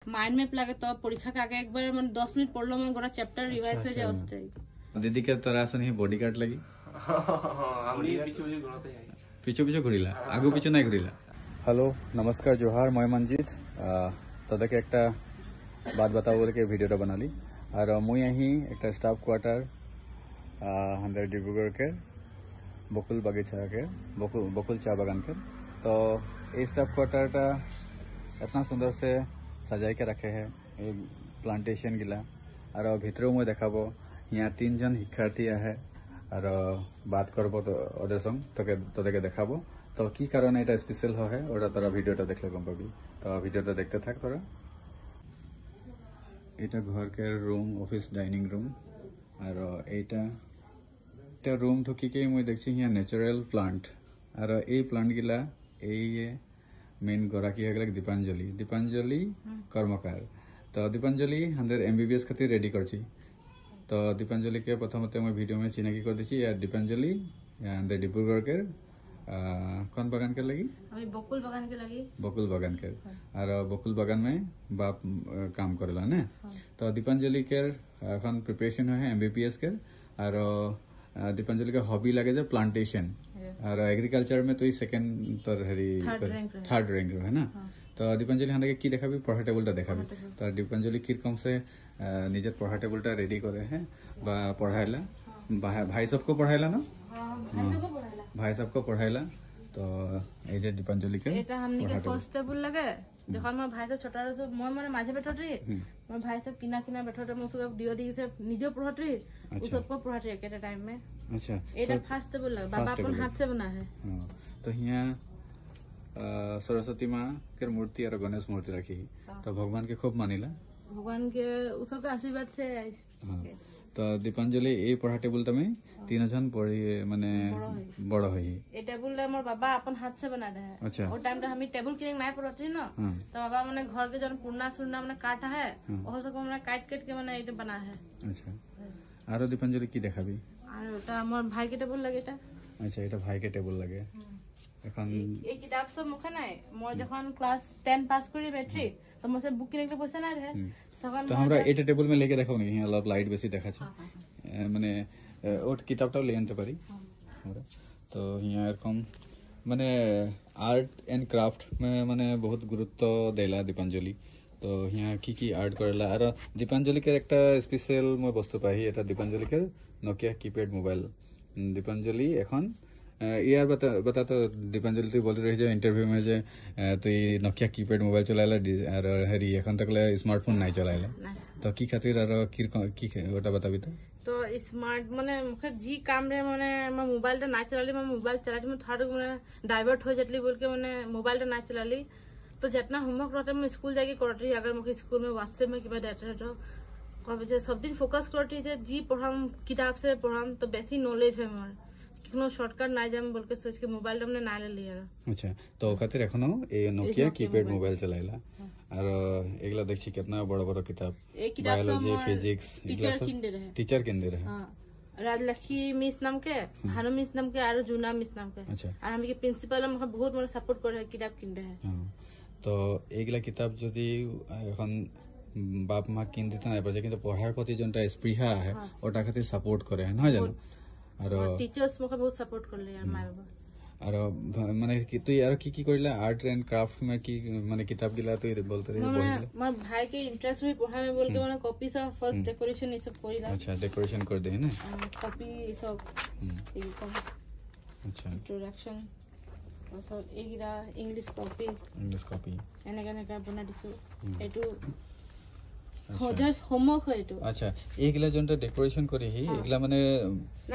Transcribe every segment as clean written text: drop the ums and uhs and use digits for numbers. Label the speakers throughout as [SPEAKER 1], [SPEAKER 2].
[SPEAKER 1] Mind में लगे तो परीक्षा के आगे एक बार मैं 10 मिनट पढ़ लो मैं गोरा चैप्टर रिवाइज हो जाए
[SPEAKER 2] दीदी के तरह से नहीं बॉडीगार्ड लगी पीछे पीछे घुरीला आगू पीछे नहीं घुरीला। हेलो नमस्कार जोहार मैं मंजित तदके एक बात बताओ बोल के वीडियो बना ली और मुई यहीं एक स्टाफ क्वार्टर हमारे डिब्रुगढ़ के बकुल बगीचा के बकुल चा बागान के तो ये स्टाफ क्वार्टर इतना सुंदर से सजाई के रखे है एक प्लांटेशन गिला और भीतरों में देखा यहाँ 3 जन शिक्षार्थी है और बात करब तो संग तोदेके देखा तो की कारण ये स्पेशल है और तोरा भिडियो देखले गम पाबी तो भिडियो देखते थक तोरा এটা घर के रूम ऑफिस डाइनिंग रूम और এটা रूम ढुकिके मैं देखी यहाँ नेचुरल प्लांट और ये प्लांट गिला ये मेन गराकी हो गल दीपांजलि कर्मकार तो दीपांजलि हमारे MBBS खातिर रेडी कर तो दीपांजलि के प्रथमते मैं वीडियो में चिनाकी कर दी दीपांजलि डिब्रुगढ़ के कौन बागान के लगी
[SPEAKER 1] बकुल बागान के लगी
[SPEAKER 2] बकुल बागान के और बकुल बागान में बाप काम करेला ना तो दीपांजलि के प्रिपरेशन है MBBS के और दीपांजलि का हॉबी लगे जो प्लांटेशन और एग्रीकल्चर में तो ये सेकंड तो थर्ड रैंक है ना तो दीपांजलि हाँ की देखा पढ़ा टेबुल देखा तो दीपांजलि किरकम से निजे पढ़ा टेबुल रेडी करे हैं पढ़ाला भाई सबको पढ़ाला ना भाई सबको पढ़ाला तो ये दीपांजलि के
[SPEAKER 1] এটা हमनी के फर्स्ट टेबल लगे जखन मैं भाई सब छोटा सब मैं माने माझे बैठोटी मैं भाई सब किना किना बैठोटे मैं सब दियो दी से निजे पढ़ोटी उ सबको पढ़ाटे के टाइम में। अच्छा एटा फर्स्ट टेबल लगे बाबा अपन हाथ से बना है
[SPEAKER 2] तो यहाँ सरस्वती माँ के मूर्ति और गणेश मूर्ति रखी तो भगवान के खूब मानिला
[SPEAKER 1] भगवान के उ सब के आशीर्वाद से
[SPEAKER 2] तो दीपांजलि ये पढ़ा टेबुल तमें 3 जन पढ़ी माने बड़ है
[SPEAKER 1] ये टेबुल ले मोर बाबा अपन हाथ से बना दे है। अच्छा ओ टाइम रे हम टेबुल के नहीं पढ़ती ना तो बाबा माने घर के जन पुरना सुरना माने काटा है ओहो सब माने काट के माने ये बना है। अच्छा
[SPEAKER 2] आरो दीपांजलि की देखाबी
[SPEAKER 1] और ओटा मोर भाई के टेबुल लगे एटा।
[SPEAKER 2] अच्छा एटा भाई के टेबुल लगे এখন
[SPEAKER 1] এই কিতাব সব মুখে নাই মই যখন ক্লাস 10 পাস করি मैट्रिक तो मुझसे बुक किने के पैसा ना रहे
[SPEAKER 2] तो हमरा एटा टेबुल में लेके देखाओ नहीं यहाँ लाइट बेसी देखा छै माने ओट किताबटा ले आनते पारी हमरा तो यहाँ एरकम माने आर्ट एंड क्राफ्ट में माने बहुत गुरुत्व देला दीपांजलि तो यहाँ की आर्ट करेला और दीपांजलि के एक स्पेशल मैं बस्तु पाही एटा दीपांजलि के नोकिया कीपैड मोबाइल दीपांजलि एखन यार बता तो दीपांजलि तो बोल रही है इंटरव्यू में जे तो ये नोकिया कीपैड मोबाइल चलाइला और हेरी एखन तक स्मार्टफोन नहीं चलाइला तो की खातिर और की ओटा बताबी तो
[SPEAKER 1] स्मार्ट माने मुखे जी काम रे माने मैं मोबाइल ना चलाली मैं मोबाइल चलाती मैं थोड़ा माने डाइवर्ट हो जातली बोल के माने मोबाइल ना चलाली तो जितना होमवर्क रहता मैं स्कूल जाके करती अगर मुझे स्कूल में व्हाट्सएप में किबा डाटा तो कब सब दिन फोकस करती जी पढ़ाम किताब से पढ़ाम तो बेसी नॉलेज है मोर शॉर्टकट ना जाम बोल के सोच के मोबाइल हमने ना ले लिया।
[SPEAKER 2] अच्छा तो खातिर एखनो ए नोकिया कीपैड मोबाइल चलाइला और एगला देखछि कितना बड़ा बड़ा किताब बायोलॉजी फिजिक्स टीचर किंदे रहे हां
[SPEAKER 1] राजलक्ष्मी मिस नाम के भानु मिस नाम के और जूना मिस नाम के। अच्छा और हम के प्रिंसिपल हम बहुत बड़ा सपोर्ट करे किताब किंदे है हां
[SPEAKER 2] तो एगला किताब जदी एखन बाप माँ किन देता नहीं पाछे किंतु पढ़ार प्रति जनटा स्पृहा है ओटा खातिर सपोर्ट करे है ना जानो और
[SPEAKER 1] टीचर्स मुझे बहुत सपोर्ट कर ले यार माय बाबा
[SPEAKER 2] और माने कि तो यार की करला आर्ट एंड क्राफ्ट में की माने किताब गिला तो ये बोलते रहे
[SPEAKER 1] मैं भाई के इंटरेस्ट में पढ़ा में बोल के माने कॉपी सब फर्स्ट डेकोरेशन ये सब करिला।
[SPEAKER 2] अच्छा डेकोरेशन कर दे है ना
[SPEAKER 1] कॉपी सब अच्छा इंट्रोडक्शन और सब एगिरा इंग्लिश कॉपी एने गाने का बना दिसो एटू हो जस्ट होमवर्क है तो। अच्छा
[SPEAKER 2] एगला जनटा डेकोरेशन करे ही एगला माने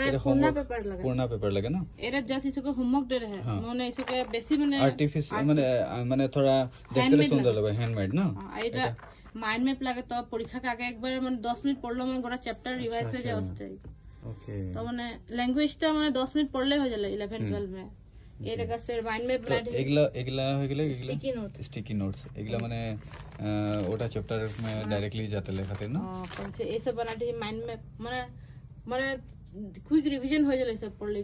[SPEAKER 1] एरा पूर्ण
[SPEAKER 2] पेपर लगे ना
[SPEAKER 1] एरा जस्ट इसको होमवर्क दे रहे हैं माने इसके बेसी माने
[SPEAKER 2] आर्टिफिशियल माने थोड़ा देखते सुंदर लगे हैंडमेड ना
[SPEAKER 1] एटा माइंड में लगे तो परीक्षा के आगे एक बार माने 10 मिनट पढ़ लो मैं गोरा चैप्टर रिवाइज हो जाए ओके तो माने लैंग्वेज ता माने 10 मिनट पढ़ले हो जाला 11 12 में ये लगा से माइंड में ब्लड
[SPEAKER 2] एगला हो गेले स्टिकी नोट्स एगला माने ओटा चैप्टर में डायरेक्टली जाते ले खातिर ना
[SPEAKER 1] पंचे ये सब बना दे माइंड में माने माने क्विक रिवीजन हो जाले सब पढ़ ले।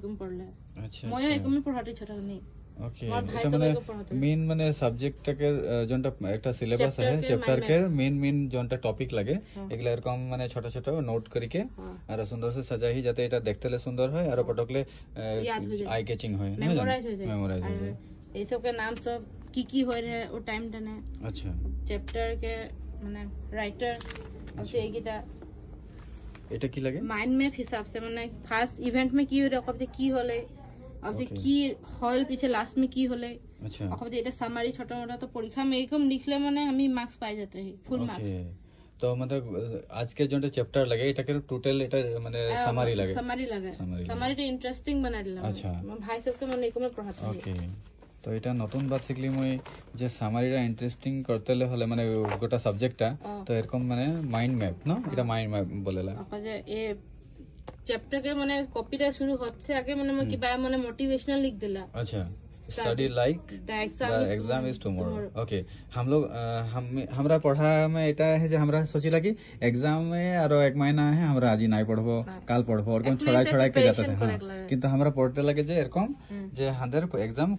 [SPEAKER 1] अच्छा मैं एक में पढ़ाती छोटा नहीं
[SPEAKER 2] ওকে
[SPEAKER 1] আমার ভাই
[SPEAKER 2] এটা মানে
[SPEAKER 1] সবাইকে পড়াতে
[SPEAKER 2] মেইন মানে সাবজেক্টটাকের যোনটা একটা সিলেবাস আছে চ্যাপ্টারকের মেইন যোনটা টপিক লাগে এগুলা এরকম মানে ছোট ছোট নোট করিকে আর সুন্দর সে সাজাই যাতে এটা দেখতে সুন্দর হয় আর পটকলে আই ক্যাচিং হয়
[SPEAKER 1] মেমোরাইজ হয়ে যায়
[SPEAKER 2] মেমোরাইজ হয়ে যায়
[SPEAKER 1] এই সব के नाम सब की होय रहे ओ टाइम टने
[SPEAKER 2] अच्छा
[SPEAKER 1] चैप्टर के माने राइटर और से एकिटा
[SPEAKER 2] এটা কি লাগে
[SPEAKER 1] माइंड मैप हिसाब से माने फास्ट इवेंट में की हो रे कब जे की होले अब जे की हॉल पीछे लास्ट में की होले
[SPEAKER 2] अच्छा
[SPEAKER 1] अब जे এটা সামারি ছোট মোটা তো পরীক্ষা में एकदम लिखले माने हम मार्क्स पाई जाते हैं फुल मार्क्स
[SPEAKER 2] तो मतलब आज के जो चैप्टर लगे এটাকে টোটাল এটা মানে সামারি লাগে
[SPEAKER 1] সামারিটা ইন্টারেস্টিং বানাই দিলাম
[SPEAKER 2] আচ্ছা
[SPEAKER 1] ভাই सबके মানে এরকম পড়াতে
[SPEAKER 2] ওকে তো এটা নতুন বাত শিখলি মই যে সামারিটা ইন্টারেস্টিং করতে হলে মানে গোটা সাবজেক্টটা তো এরকম মানে মাইন্ড ম্যাপ না এটা মাইন্ড ম্যাপ বলেলা
[SPEAKER 1] যে এ চ্যাপ্টার के মানে কপিটা শুরু হচ্ছে আগে মানে মই কিবা মানে মোটিভেশনাল লিখ দিলা
[SPEAKER 2] अच्छा study like the exam is tomorrow okay हम लोग हमरा पढ़ा में एटा है जे हमरा सोचिला कि एग्जाम में आरो एक महीना है हमरा आज नहीं पढ़बो काल पढ़बो और कोन छोड़ा छोड़ा के जाते थे हां किंतु हमरा पढ़ते लगे जे एरकम जे हांदर एग्जाम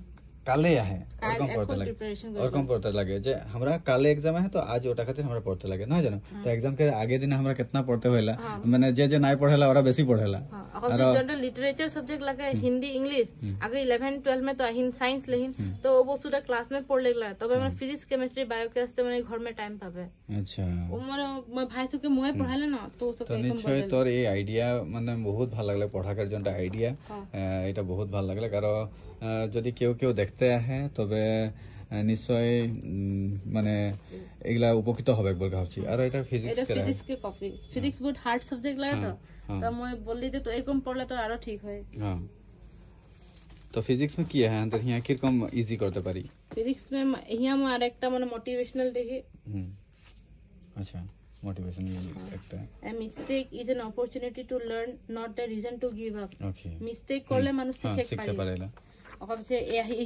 [SPEAKER 2] काले है और कम पढ़ते लगे जे हमरा काले एग्जाम है तो आज ओटा खातिर हमरा पढ़ते लगे ना जानो तो एग्जाम के आगे दिन हमरा कितना पढ़ते होइला माने जे नहीं पढ़ेला ओरा बेसी पढ़ेला
[SPEAKER 1] और जनरल लिटरेचर सब्जेक्ट लगे हिंदी इंग्लिश आगे 11 12 में तो साइंस लेहिन तो वो पूरा क्लास में पढ़ लेला तबे मैं फिजिक्स केमिस्ट्री बायो केमिस्ट्री माने घर में टाइम पाबे अच्छा ओ मोर भाई सब के मोए पढ़ाले ना तो सब
[SPEAKER 2] तो निश्चय तोर ए आइडिया माने बहुत ভাল লাগলে পঢ়াकर जोंटा आइडिया এটা বহুত ভাল লাগলে কারণ যদি কেউ কেউ দেখতে আহে তবে নিশ্চয় মানে এগুলা উপকৃত হবে বলে ভাবছি আর এটা ফিজিক্স
[SPEAKER 1] के कॉपी फिजिक्स बहुत हार्ड सब्जेक्ट लगा तो मैं बोलली तो एकम पढ़ले तो आरो ठीक है
[SPEAKER 2] हां तो फिजिक्स में की है अंदर यहां की कम इजी करते पारी
[SPEAKER 1] फिजिक्स में यहां में आरेकटा माने मोटिवेशनल देखि
[SPEAKER 2] अच्छा मोटिवेशनल একটা
[SPEAKER 1] a mistake is an opportunity to learn not a reason to give up
[SPEAKER 2] okay
[SPEAKER 1] mistake করলে মানুষ শিখতে পারে अब से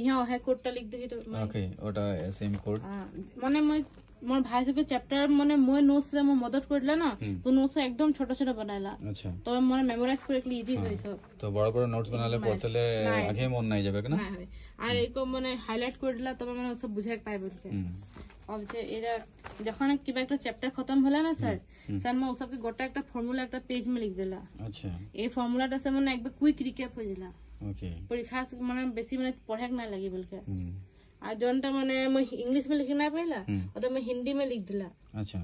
[SPEAKER 1] यहाँ है कोडটা लिख देही तो
[SPEAKER 2] ओके ওটা সেম কোড
[SPEAKER 1] মানে মই मोर भाई के चैप्टर माने মই নোটস रे মই मदद करला ना तो নোটস एकदम छोटा छोटा बनाइला
[SPEAKER 2] अच्छा
[SPEAKER 1] तो मोर मेमोराइज करे के इजी होय सब
[SPEAKER 2] तो बड़ा बड़ा नोट्स बनाले पढ़तले आगे मन नहीं जाबे ना
[SPEAKER 1] আর एको माने हाइलाइट कर दिला तब माने सब बुझाय पाए बोलके अब जे एरा যখন কিবা একটা চ্যাপ্টার খতম হলা না স্যার স্যার মই ওসবকে গোটা একটা ফর্মুলা একটা পেজ में लिख देला
[SPEAKER 2] अच्छा
[SPEAKER 1] এই ফর্মুলাটা से माने একবার কুইক রিক্যাপ হয়ে দিলা
[SPEAKER 2] ओके
[SPEAKER 1] परीक्षा মানে বেশি মানে পড়াক না লাগি बोलके আর জনটা মানে মই इंग्लिश में लिख ना पाइला और तो मैं हिंदी में लिख दिला
[SPEAKER 2] अच्छा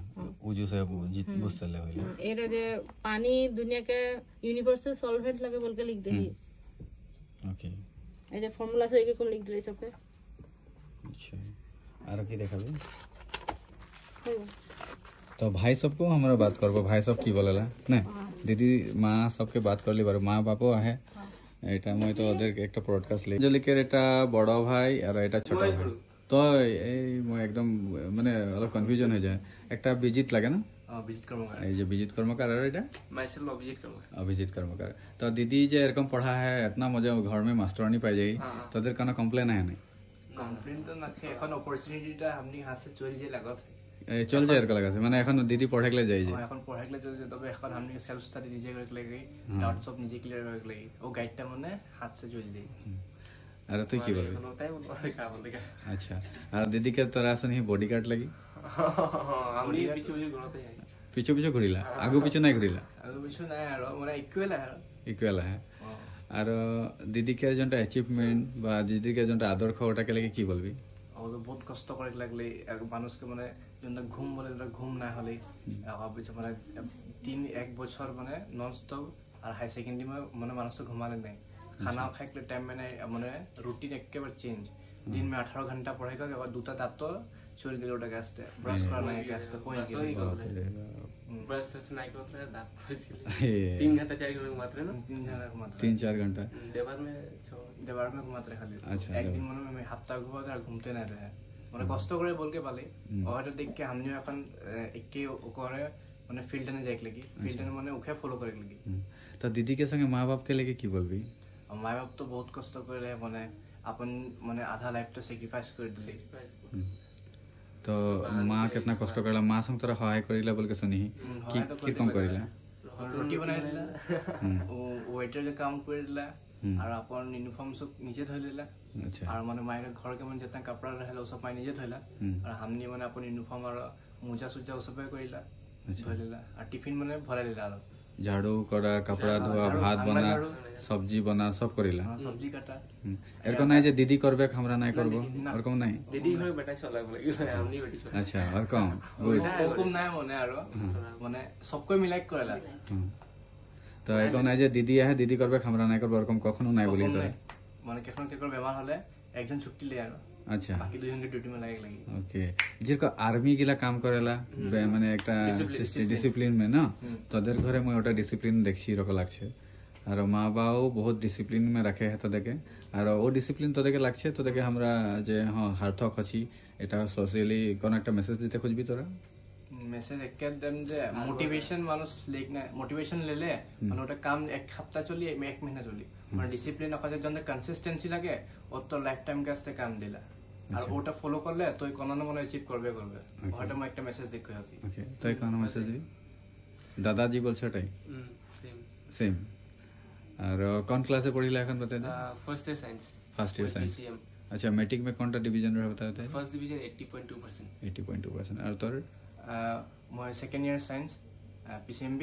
[SPEAKER 2] उजू से बुझते ले होइला
[SPEAKER 1] एरा जे पानी दुनिया के यूनिवर्सल सॉल्वेंट लगे बोलके लिख देही
[SPEAKER 2] ओके
[SPEAKER 1] ए जे फार्मूला से एक लिख दिले सबके
[SPEAKER 2] अच्छा आरो की देखाबे तो भाई सबको हमरा बात करबो भाई सब की बोलेला ना दीदी माँ सबके बात करली बार माँ बापो आहे এটা মই তো ওদের একটা ব্রডকাস্ট লে জলিকের এটা বড় ভাই আর এটা ছোট ভাই তো এই মই একদম মানে অলপ কনফিউজন হয়ে যায় একটা বিজিত লাগে না
[SPEAKER 3] অভিজিৎ কর্মকার
[SPEAKER 2] এই যে বিজিত কর্মকার আর এটা
[SPEAKER 3] মাইসেল
[SPEAKER 2] অভিজিৎ কর্মকার तो दीदी जे এরকম पढ़ा है इतना मजा घर में मास्टरानी पाई जाई तो ওদের কোনো কমপ্লেন है नहीं
[SPEAKER 3] কমপ্লেন তো না এখন অপরচুনিটিটা हमनी हाथ से चोरी जे लागत
[SPEAKER 2] চল যায় এরকম লাগাছে মানে এখন দিদি পড়াইলে যাই যে
[SPEAKER 3] এখন পড়াইলে যাই তবে এখন हमनी सेल्फ स्टडी নিজে করে লাগি ডাউট সব নিজে ক্লিয়ার করে লাগি ও গাইডটা মানে হাত से চলে দেই
[SPEAKER 2] আরে তুই কি বলবি
[SPEAKER 3] ওটাই বলবো কা বলতে
[SPEAKER 2] আচ্ছা আর দিদি কে তোরা আসনি বডিগার্ড লাগি
[SPEAKER 3] আমি পিছু পিছু ঘুরতে যাই
[SPEAKER 2] পিছু পিছু ঘুরিলা আগু পিছু নাই ঘুরিলা
[SPEAKER 3] আগু পিছু নাই আর মানে
[SPEAKER 2] ইকুয়াল है আর দিদি কে জনটা অ্যাচিভমেন্ট বা দিদি কে জনটা আদর খাওয়াটা কে লাগি কি বলবি
[SPEAKER 3] ও তো বহুত কষ্ট করে লাগলে এক মানুষকে মানে জনটা ঘুম বলে ঘুম না হলে পিছু মানে 3-1 বছর মানে নন স্টপ আর হাই সেকেন্ডারি মানে মানুষ ঘুমালে নাই खाना खाइले टाइम में रूटीन एकेबारे चेंज दिन में 18 घंटा पढ़ाई कर और दूटा दांत तो चोरी दिले ओटा गास्ते ब्रश करना है गास्ते कोई ब्रश से नहीं करते दांत पड़ছিল 3 घंटा 4 घंटा मात्र ना
[SPEAKER 2] 3-4 घंटा
[SPEAKER 3] देवार में घुमाते खाली अच्छा एक दिन मैं हफ्ता घुमाते और घूमते ना रहे মানে কষ্ট করে বলকে পালে ওটা দেখকে আমিও এখন একে করে মানে ফিল্ডে যাইক লাগি ফিল্ডে মানে ওকে ফলো করে লাগি
[SPEAKER 2] তো दीदी के संगे माँ बाप के लेके की बोलबी
[SPEAKER 3] माँ बाप तो बहुत कष्ट करे माने अपन माने आधा लाइफ तो सैक्रिफाइस कर दिले
[SPEAKER 2] तो माँ कितना कष्ट करला माँ संग तोरा सहाय करिला बोल के सुनी की कम करिला
[SPEAKER 3] रोटी बनाइला ओ वेटर के काम करिला और अपन यूनिफॉर्म सब नीचे धोई लेला
[SPEAKER 2] अच्छा
[SPEAKER 3] और माने मायरे घर के मन जितना कपड़ा रहला वो सब माय नीचे धोइला और हमनी माने अपन यूनिफॉर्म और मोजा सुजा वो सब कइला धोई लेला और टिफिन माने भरा लेला और
[SPEAKER 2] झाड़ू करा कपड़ा धोआ भात बना सब्जी बना सब करिला
[SPEAKER 3] सब्जी काटा
[SPEAKER 2] एरको নাই যে दीदी करबे हमरा নাই करबो और कम নাই
[SPEAKER 3] दीदी घर बेटा चला बोले हमनी बेटी चला
[SPEAKER 2] अच्छा और कम
[SPEAKER 3] हुकुम নাই মনে আর মানে সবকই মিলাই করেলা
[SPEAKER 2] তো এরকম নাই যে दीदी है दीदी करबे हमरा নাই करबो এরকম কখনো নাই বলি তো
[SPEAKER 3] মানে কেখন কেকর বেমার হলে একজন ছুটি ले আর
[SPEAKER 2] अच्छा
[SPEAKER 3] बाकी দুজন के ड्यूटी में लगी
[SPEAKER 2] ओके जिरको आर्मी गिला काम करेला মানে একটা ডিসিপ্লিন में ना তোদের ঘরে মই ওটা ডিসিপ্লিন দেখছি রকম লাগছে আর মা বাবাও বহুত ডিসিপ্লিন में रखे है তোদেরকে আর ও ডিসিপ্লিন তোদেরকে লাগছে তোদেরকে আমরা যে হ্যাঁ হার্থক আছি এটা সোশ্যালি কোন একটা মেসেজ দিতে খুঁজবি তোরা
[SPEAKER 3] মেসেজ একদম যে মোটিভেশন মানুষ লেক না মোটিভেশন লেলে মানে ওটা কাম এক সপ্তাহ চলি এক মহিনা চলি মানে ডিসিপ্লিন অকাজের জন্য কনসিস্টেন্সি লাগে ও তো লাইফ টাইম কাছে কাম দিলা আর ওটা ফলো করলে তুই কোনো না কোনো অ্যাচিভ করবে ওটা মই একটা মেসেজ দেখতে হই
[SPEAKER 2] ওকে তুই কোন মেসেজ দিবি দাদাজি বলছে এটাই সেম আর কোন ক্লাসে পড়িলা এখন বলতে
[SPEAKER 3] फर्स्ट ईयर साइंस
[SPEAKER 2] PCM अच्छा मैट्रिक में कौन सा डिवीजन रहा बताते हैं
[SPEAKER 3] फर्स्ट डिवीजन 80.2%
[SPEAKER 2] 80.2% और तोर
[SPEAKER 3] मैं सेकंड ईयर साइंस PCMB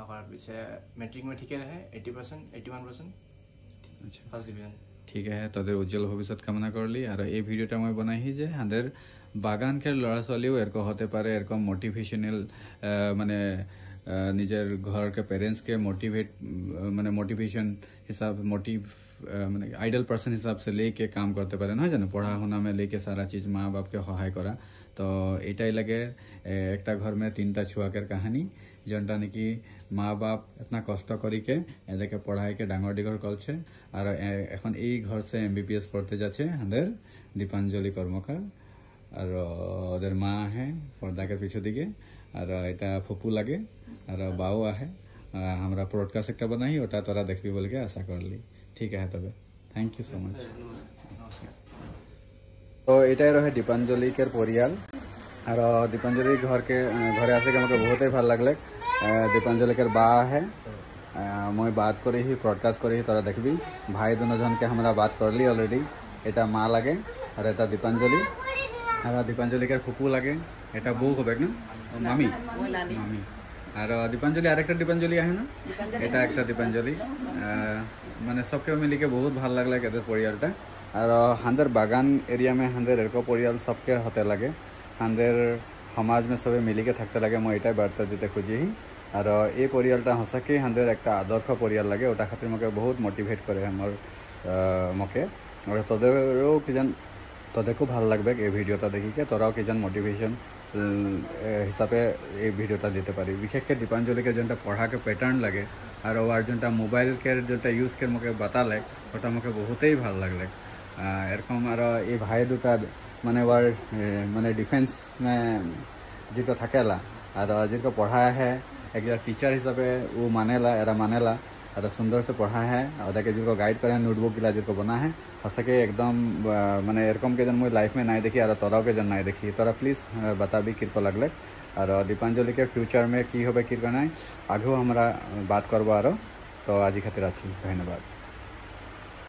[SPEAKER 3] और पीछे मैट्रिक में ठीक रहे 80% 81%
[SPEAKER 2] अच्छा
[SPEAKER 3] फर्स्ट डिवीजन
[SPEAKER 2] ठीक है তোদের উজ্জ্বল ভবিষ্যৎ কামনা করলি আর এই ভিডিওটা মই বনাইহি যে হাদের বাগানকের লড়া চলিও এরকম হতে পারে এরকম মোটিভেশনাল মানে নিজের ঘরকে पेरेंट्स के मोटिवेट মানে मोटिवेशन हिसाब मोटिव মানে आइडल पर्सन हिसाब से लेके काम करते पारे ना जानो पढ़ा होना में लेके सारा चीज माँ बाप के सहाय करा तो एटाई लगे एक घर में 3टा छुआकर कहानी जोटा नेকি माँ बाप इतना कष्ट करिके एदेके पढ़ाई के डांगर डिगर करছে और এখন এই घर से MBBS पढ़ते जाচ্ছে हाদের दीपांजलि कर्मकार और ওদের মা है पर्दा के पीछे दिके और এটা ফুপু লাগে और बाऊ आहे हमरा ब्रॉडकास्ट একটা बनाई ওটা তোরা দেখবি বলকে আশা করলি ठीक है तबे थैंक यू सो मच तो এটাই রহে দীপাঞ্জলিকের পরিয়াল আর দীপাঞ্জলি ঘরে আসে আমাকে বহুতই ভাল লাগলে দীপাঞ্জলিকের বা है মই बात करी ही ब्रॉडकास्ट करी ही तोरा देखबी भाई दोनों जन के हमरा बात करली ऑलरेडी এটা মা লাগে আর এটা দীপাঞ্জলি আর দীপাঞ্জলিকের ফুপু লাগে এটা বউ হবে না মামি মামি আর দীপাঞ্জলি আরেকটা দীপাঞ্জলি আছে না এটা একটা দীপাঞ্জলি মানে सबके मिली के बहुत ভাল লাগলে এদের পরিয়ালটা আর হাঁদের বাগান এরিয়া में হাঁদের এরকম পরিয়াল सबके হতে লাগে হাঁদের সমাজ में সবে মিলি के থাকতে লাগে মই এটাই বার্তা দিতে খুঁজি আর এই পরিয়ালটা হসাকে হাঁদের একটা আদর্শ পরিয়াল লাগে ওটা খাতির মকে বহুত মোটিভেট করে আমার মকে আর তোদেরও কিজান তোদেরকে ভাল লাগবে এই ভিডিওটা দেখিকে তোরাও কিজান মোটিভেশন হিসাবে এই ভিডিওটা দিতে পারি বিশেষকে দীপাঞ্জলিকে যেটা পড়া के पैटर्न लगे और ওর যেটা মোবাইল के যেটা यूज के মকে बताले ওটা মকে বহুতই ভাল লাগলে এরকম আর এই ভাই দুটা মানে ওর মানে ডিফেন্স में जिको থাকেলা और जिनको पढ़ा है एक टीचर हिसाब से वो मानेला एरा मानेला और सुंदर से पढ़ा है और देखिए जिनको गाइड करे नोटबुक गिला जिनको बना है हंसके एकदम माने एरकम के जन मुझे लाइफ में नहीं देखी और तोराओ के जन नहीं देखी तोरा प्लीज बताबी किरको लगले और दीपांजलि के फ्यूचर में की होबे किरको नहीं आगे हमरा बात करबो आरो तो आज खातिर अच्छी धन्यवाद।